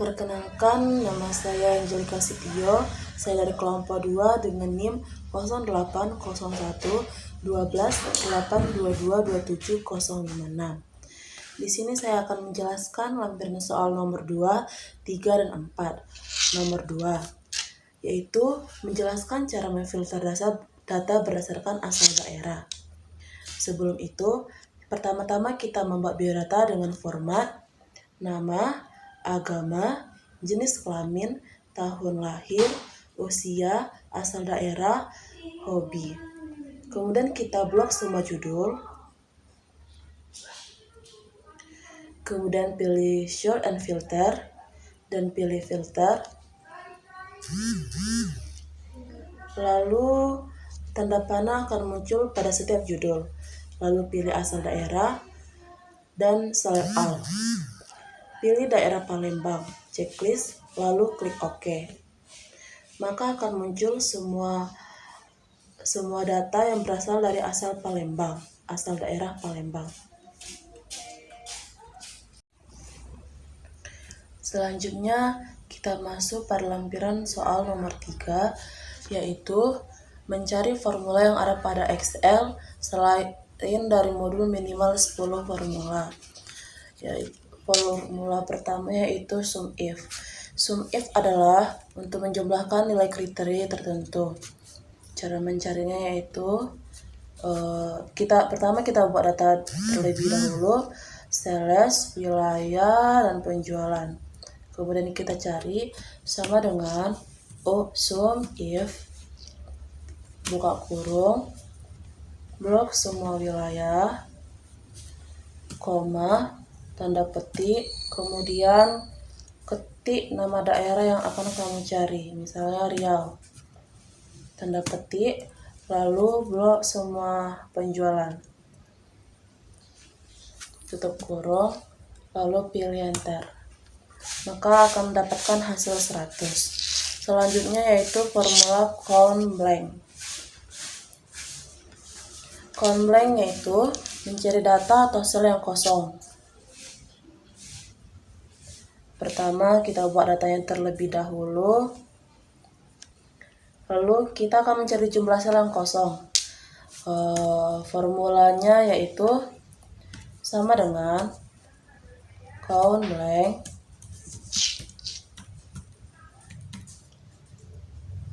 Perkenalkan, nama saya Angelika Sitio. Saya dari kelompok 2 dengan NIM 08012128222756. Di sini saya akan menjelaskan lampiran soal nomor 2, 3, dan 4. Nomor 2, yaitu menjelaskan cara memfilter data berdasarkan asal daerah. Sebelum itu, pertama-tama kita membuat biodata dengan format nama, agama, jenis kelamin, tahun lahir, usia, asal daerah, hobi. Kemudian kita blok semua judul. Kemudian pilih Sort and Filter dan pilih Filter. Lalu tanda panah akan muncul pada setiap judul. Lalu pilih asal daerah dan select all. Pilih daerah Palembang, checklist, lalu klik OK. Maka akan muncul semua data yang berasal dari asal Palembang, asal daerah Palembang. Selanjutnya kita masuk pada lampiran soal nomor 3, yaitu mencari formula yang ada pada Excel selain dari modul minimal 10 formula. Yaitu formula pertama yaitu SUMIF. SUMIF adalah untuk menjumlahkan nilai kriteria tertentu. Cara mencarinya yaitu pertama kita buat data terlebih dahulu, sales, wilayah, dan penjualan. Kemudian kita cari sama dengan SUMIF buka kurung, blok semua wilayah, koma, tanda petik, kemudian ketik nama daerah yang akan kamu cari, misalnya Riau, tanda petik, lalu blok semua penjualan, tutup kurung, lalu pilih enter, maka akan mendapatkan hasil 100. Selanjutnya yaitu formula count blank. Count blank yaitu mencari data atau sel yang kosong. Pertama kita buat datanya terlebih dahulu, lalu kita akan mencari jumlah sel yang kosong. Formulanya yaitu sama dengan count blank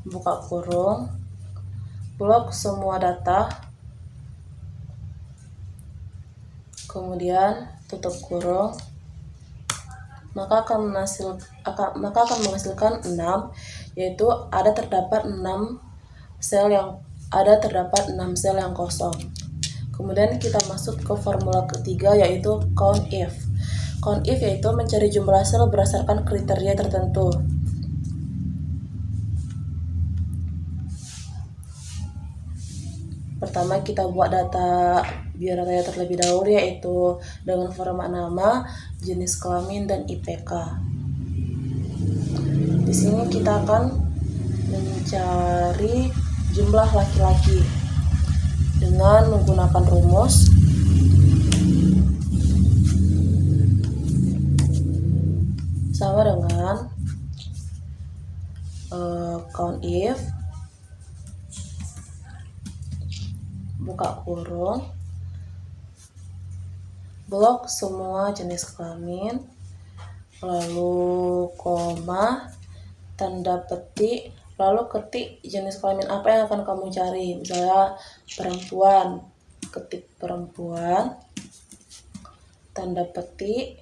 buka kurung, blok semua data, kemudian tutup kurung, maka akan menghasilkan 6, yaitu terdapat 6 sel yang kosong. Kemudian kita masuk ke formula ketiga yaitu COUNTIF. COUNTIF yaitu mencari jumlah sel berdasarkan kriteria tertentu. Pertama kita buat data biodatanya terlebih dahulu yaitu dengan format nama, jenis kelamin, dan IPK. Di sini kita akan mencari jumlah laki-laki dengan menggunakan rumus sama dengan COUNTIF buka kurung, blok semua jenis kelamin, lalu koma, tanda petik, lalu ketik jenis kelamin apa yang akan kamu cari, misalnya perempuan, ketik perempuan, tanda petik,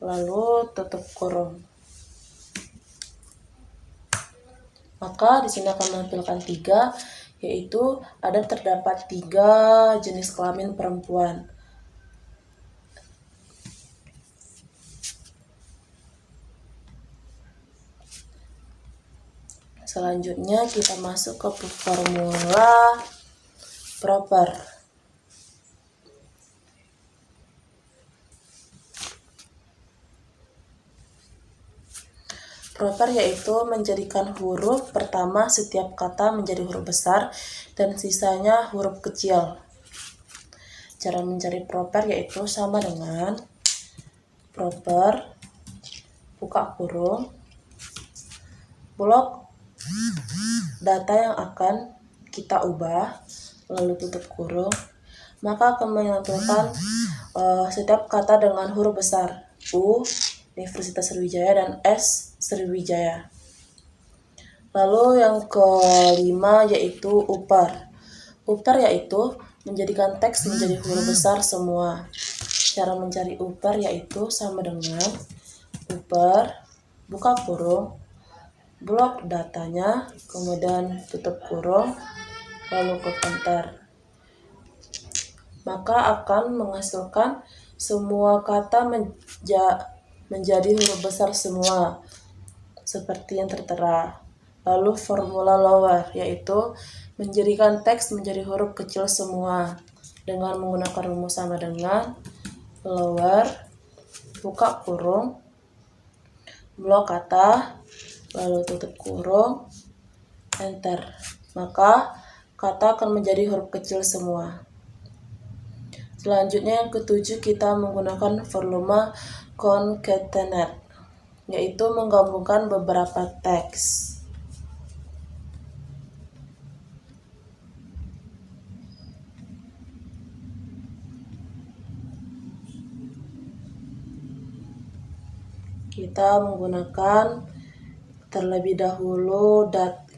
lalu tutup kurung. Maka di sini akan menampilkan 3, yaitu terdapat 3 jenis kelamin perempuan. Selanjutnya kita masuk ke formula proper. Proper yaitu menjadikan huruf pertama setiap kata menjadi huruf besar dan sisanya huruf kecil. Cara mencari proper yaitu sama dengan proper buka kurung, blok data yang akan kita ubah, lalu tutup kurung, maka akan menampilkan setiap kata dengan huruf besar U, Universitas Sriwijaya, dan S, Sriwijaya. Lalu yang kelima yaitu upar. Upar yaitu menjadikan teks menjadi huruf besar semua. Cara mencari upar yaitu sama dengan upar, buka kurung, blok datanya, kemudian tutup kurung, lalu klik enter. Maka akan menghasilkan semua kata menjadi huruf besar semua, seperti yang tertera. Lalu formula lower, yaitu menjadikan teks menjadi huruf kecil semua, dengan menggunakan rumus sama dengan lower, buka kurung, blok kata, lalu tutup kurung, enter. Maka kata akan menjadi huruf kecil semua. Selanjutnya yang ketujuh, kita menggunakan formula concatenate, yaitu menggabungkan beberapa teks. Kita menggunakan terlebih dahulu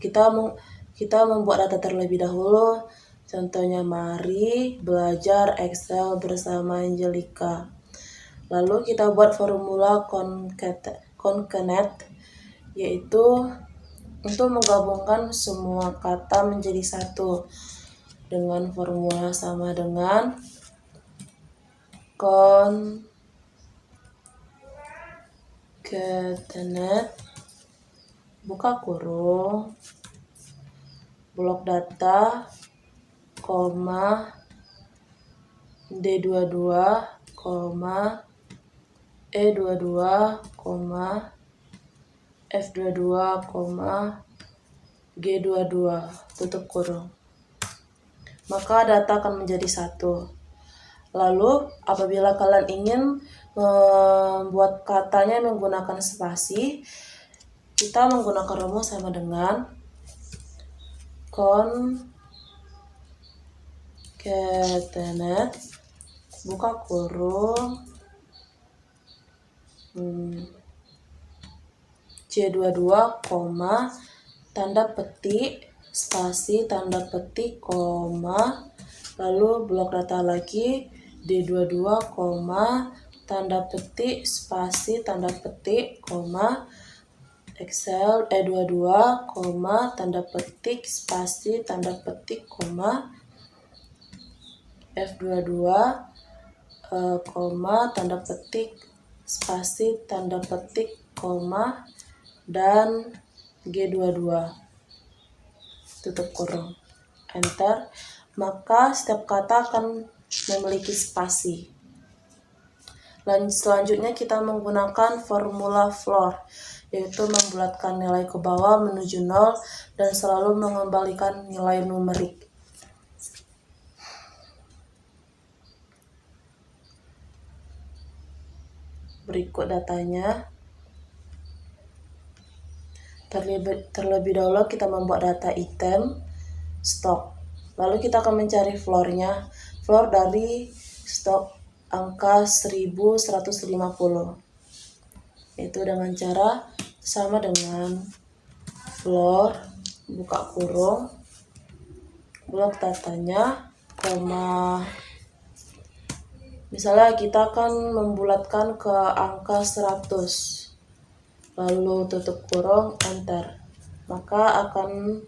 kita membuat data terlebih dahulu. Contohnya, mari belajar Excel bersama Angelika. Lalu kita buat formula concatenate, yaitu untuk menggabungkan semua kata menjadi satu dengan formula sama dengan concatenate, buka kurung, blok data, koma, D22, koma, E22, koma, F22, koma, G22, tutup kurung. Maka data akan menjadi satu. Lalu apabila kalian ingin membuat katanya menggunakan spasi, kita menggunakan rumus sama dengan concatenate, buka kurung, C22, koma, tanda petik, spasi, tanda petik, koma, lalu blok data lagi, D22, koma, tanda petik, spasi, tanda petik, koma, Excel E22, koma, tanda petik, spasi, tanda petik, koma, F22, koma, tanda petik, spasi, tanda petik, koma, dan G22, tutup kurung, enter. Maka setiap kata akan memiliki spasi. Selanjutnya kita menggunakan formula floor, yaitu membulatkan nilai ke bawah menuju 0 dan selalu mengembalikan nilai numerik. Berikut datanya. Terlebih dahulu kita membuat data item stok. Lalu kita akan mencari floor-nya. Floor dari stok angka 1150. Itu dengan cara sama dengan floor, buka kurung, blok datanya, koma. Misalnya kita akan membulatkan ke angka 100. Lalu tutup kurung, enter. Maka akan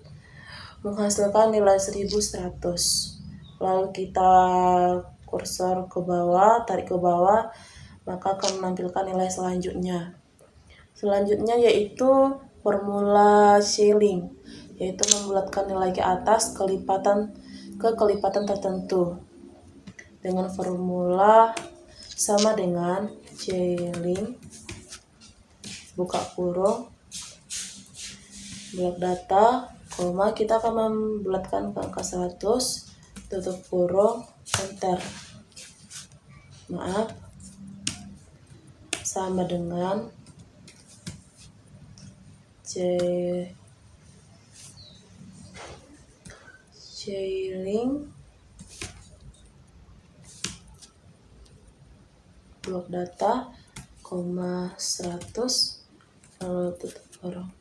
menghasilkan nilai 1100. Lalu kita kursor ke bawah, tarik ke bawah, maka akan menampilkan nilai selanjutnya. Selanjutnya yaitu formula ceiling, yaitu membulatkan nilai ke atas ke kelipatan tertentu dengan formula sama dengan ceiling, buka kurung, blok data, koma, kita akan membulatkan ke angka 100, tutup kurung, enter. Maaf, sama dengan Ceiling blok data, 100 lalu tutup kurung.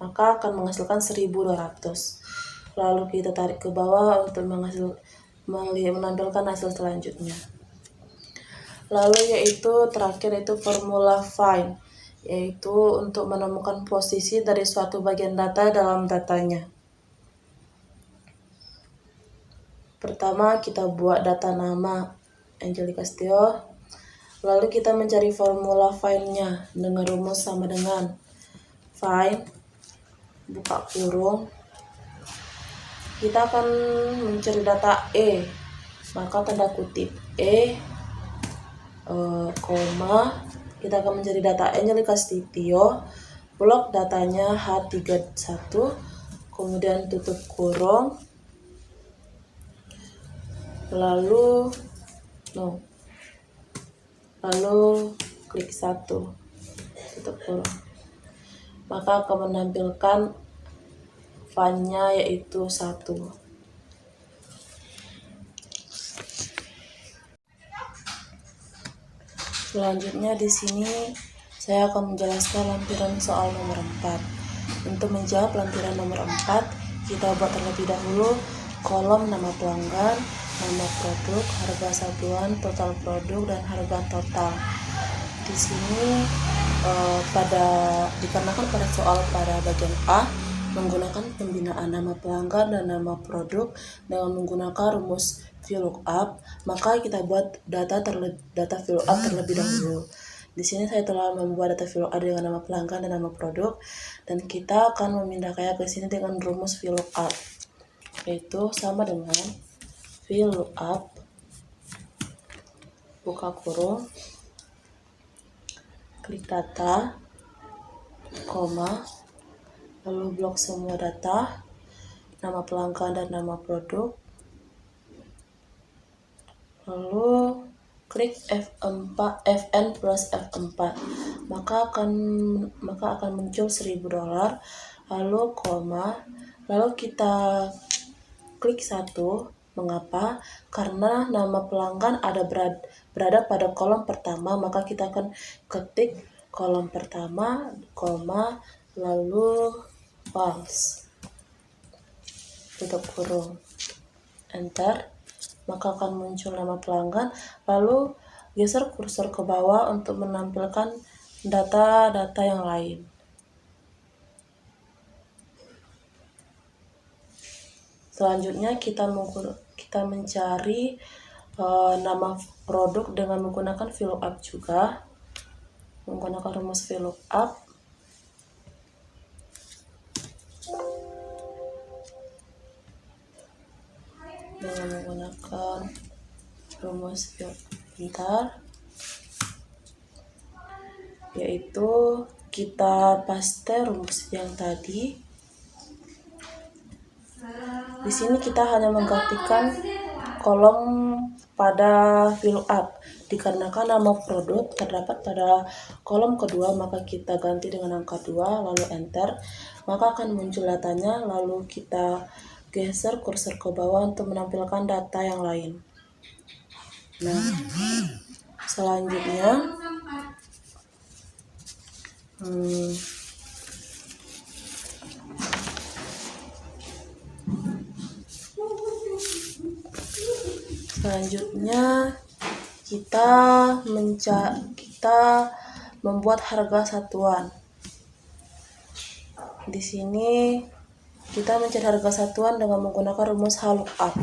Maka akan menghasilkan 1200. Lalu kita tarik ke bawah untuk menampilkan hasil selanjutnya. Lalu terakhir yaitu formula find, yaitu untuk menemukan posisi dari suatu bagian data dalam datanya. Pertama kita buat data nama Angelica Setio, lalu kita mencari formula find-nya dengan rumus sama dengan find, buka kurung, kita akan mencari data E, maka tanda kutip E, koma, kita akan mencari data Angelica Setio, blok datanya H31, kemudian tutup kurung, lalu klik 1, tutup kurung, maka akan menampilkan find-nya yaitu 1. Selanjutnya di sini saya akan menjelaskan lampiran soal nomor 4. Untuk menjawab lampiran nomor 4, kita buat terlebih dahulu kolom nama pelanggan, nama produk, harga satuan, total produk, dan harga total. Di sini dikarenakan pada soal pada bagian A menggunakan pembinaan nama pelanggan dan nama produk dengan menggunakan rumus VLOOKUP, maka kita buat data VLOOKUP terlebih dahulu. Di sini saya telah membuat data VLOOKUP dengan nama pelanggan dan nama produk, dan kita akan memindahkannya ke sini dengan rumus VLOOKUP, yaitu sama dengan VLOOKUP, buka kurung, klik data, koma, lalu blok semua data, nama pelanggan dan nama produk, lalu klik Fn plus F4, maka akan muncul $1000, lalu koma, lalu kita klik 1. Mengapa? Karena nama pelanggan berada pada kolom pertama, maka kita akan ketik kolom pertama, koma, lalu false, tutup kurung, enter, maka akan muncul nama pelanggan. Lalu geser kursor ke bawah untuk menampilkan data-data yang lain. Selanjutnya kita mencari nama produk dengan menggunakan VLOOKUP juga, menggunakan rumus VLOOKUP. Dengan menggunakan rumus VLOOKUP, yaitu kita paste rumus yang tadi. Di sini kita hanya menggantikan kolom pada VLOOKUP. Dikarenakan nama produk terdapat pada kolom kedua, maka kita ganti dengan angka 2, lalu enter, maka akan muncul datanya. Lalu kita geser kursor ke bawah untuk menampilkan data yang lain. Nah, selanjutnya kita membuat harga satuan. Di sini kita mencari harga satuan dengan menggunakan rumus VLOOKUP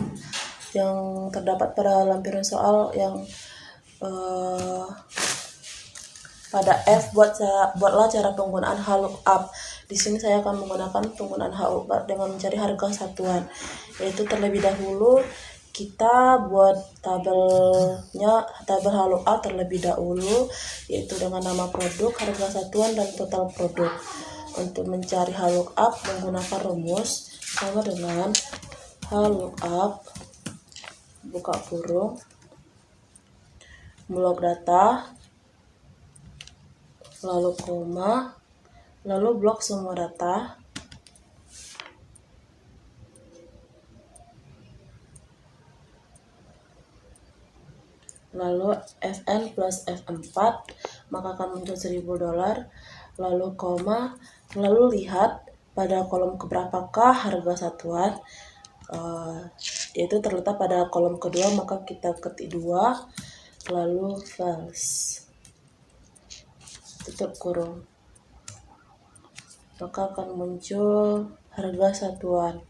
yang terdapat pada lampiran soal yang pada F. Buatlah cara penggunaan VLOOKUP. Di sini saya akan menggunakan penggunaan VLOOKUP dengan mencari harga satuan, yaitu terlebih dahulu kita buat tabel VLOOKUP terlebih dahulu, yaitu dengan nama produk, harga satuan, dan total produk. Untuk mencari VLOOKUP menggunakan rumus sama dengan VLOOKUP, buka kurung, blok data, lalu koma, lalu blok semua data, lalu Fn plus F4, maka akan muncul $1000, lalu koma, lalu lihat pada kolom keberapakah harga satuan, yaitu terletak pada kolom kedua, maka kita ketik 2, lalu false, tutup kurung, maka akan muncul harga satuan.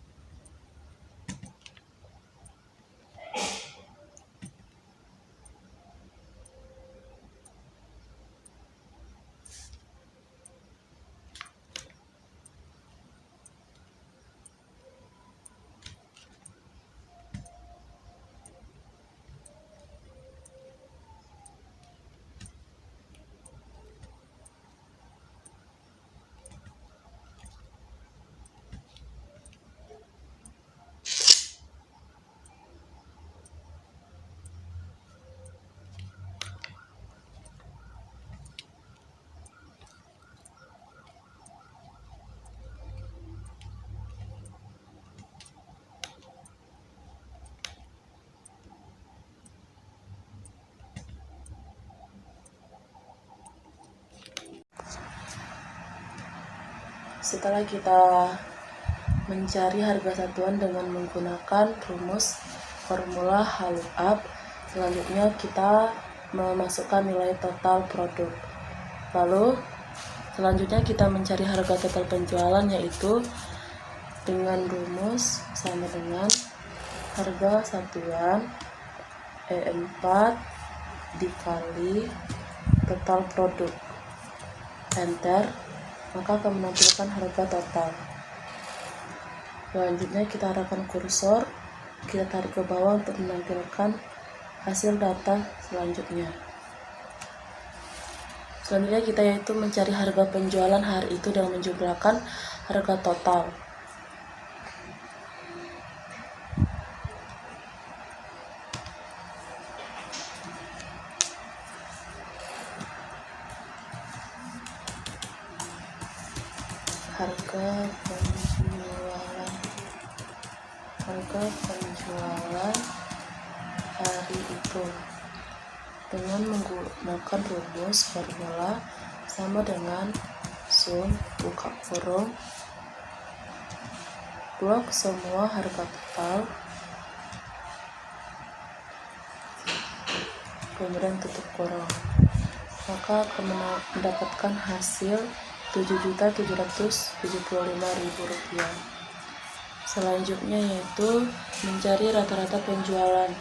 Setelah kita mencari harga satuan dengan menggunakan rumus formula lookup, selanjutnya kita memasukkan nilai total produk. Lalu selanjutnya kita mencari harga total penjualan, yaitu dengan rumus sama dengan harga satuan E4 dikali total produk. Enter, maka akan menampilkan harga total. Selanjutnya kita arahkan kursor, kita tarik ke bawah untuk menampilkan hasil data selanjutnya. Selanjutnya kita yaitu mencari harga penjualan hari itu dengan menjumlahkan harga total. Harga penjualan hari itu dengan menggunakan rumus formula sama dengan sum buka kurung blok semua harga total, kemudian tutup kurung, maka akan mendapatkan hasil Rp7.775.000. Selanjutnya yaitu mencari rata-rata penjualan.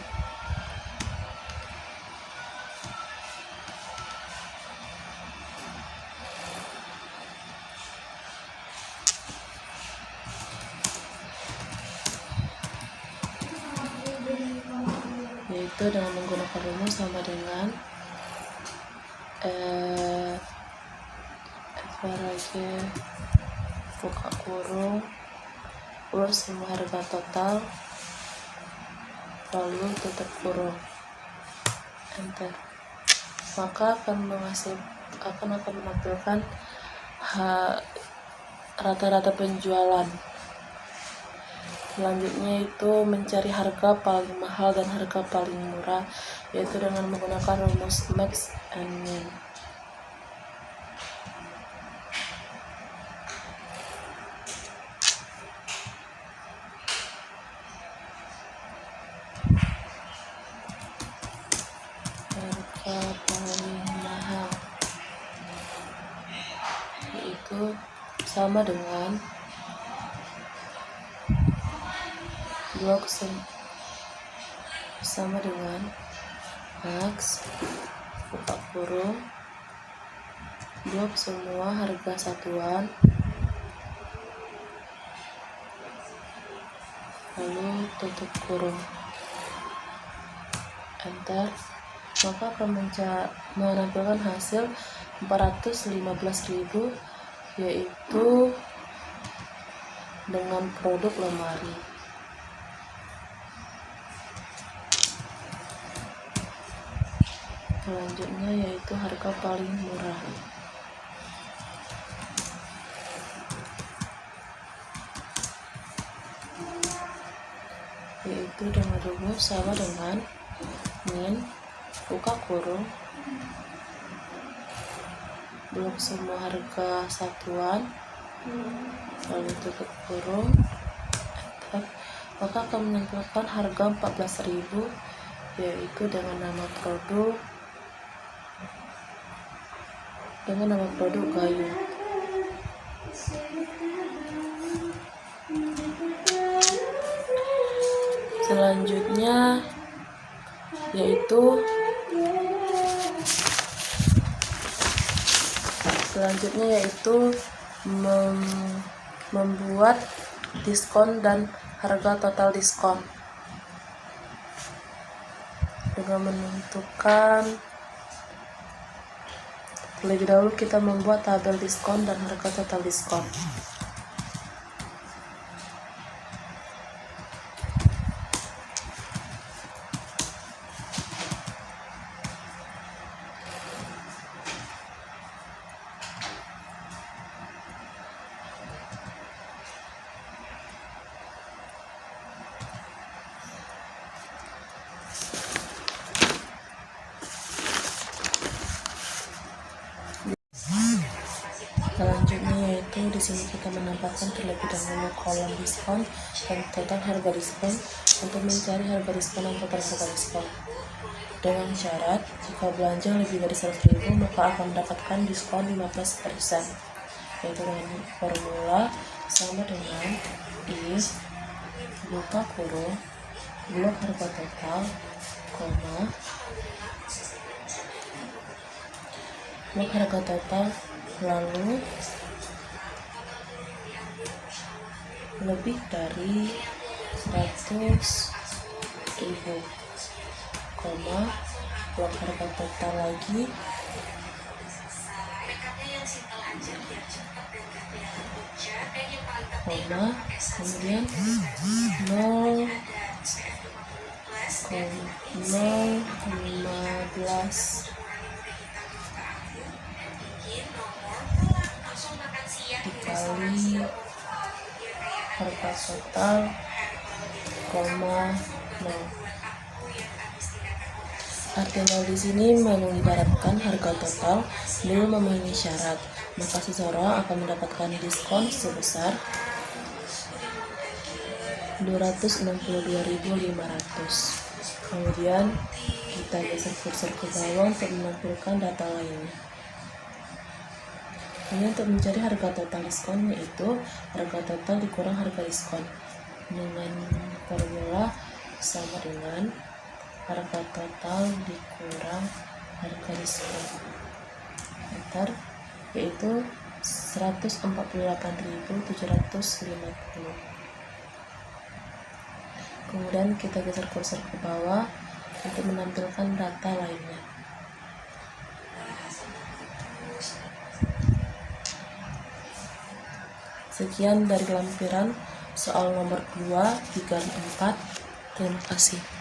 Yaitu dengan menggunakan rumus sama dengan average buka kurung plus semua harga total, lalu tutup kurung, enter, maka akan menampilkan rata-rata penjualan. Selanjutnya itu mencari harga paling mahal dan harga paling murah, yaitu dengan menggunakan rumus max and min. Harga paling mahal yaitu sama dengan blok sama dengan max buka kurung blok semua harga satuan, lalu tutup kurung, enter, maka akan menampilkan hasil 415.000, yaitu dengan produk lemari. Selanjutnya yaitu harga paling murah. yaitu dengan rumus sama dengan min buka kurung blok semua harga satuan lalu tutup kurung enter. Maka akan menampilkan harga 14.000 yaitu dengan nama produk gayung. Selanjutnya yaitu membuat diskon dan harga total diskon dengan menentukan. Terlebih dahulu kita membuat tabel diskon dan harga total diskon. Selanjutnya yaitu di sini kita menambahkan terlebih dahulu kolom diskon dan total harga diskon untuk mencari harga diskon dan total harga diskon. Dengan syarat jika belanja lebih dari 100.000 maka akan mendapatkan diskon 15%, yaitu dengan formula sama dengan if buka kurung blok harga total, blok harga total lalu lebih dari 100.000, blok harga total lagi kemudian 0,15 dikali harga total, 0. Artinya di sini mengibaratkan harga total belum memenuhi syarat, maka seseorang akan mendapatkan diskon sebesar 262.500. Kemudian kita geser kursor ke bawah untuk menampilkan data lainnya. Ini untuk mencari harga total diskon yaitu harga total dikurang harga diskon dengan formula sama dengan harga total dikurang harga diskon enter, yaitu 148.750. Kemudian kita geser kursor ke bawah untuk menampilkan data lainnya. Sekian dari lampiran soal nomor 2, 3, dan 4. Terima kasih.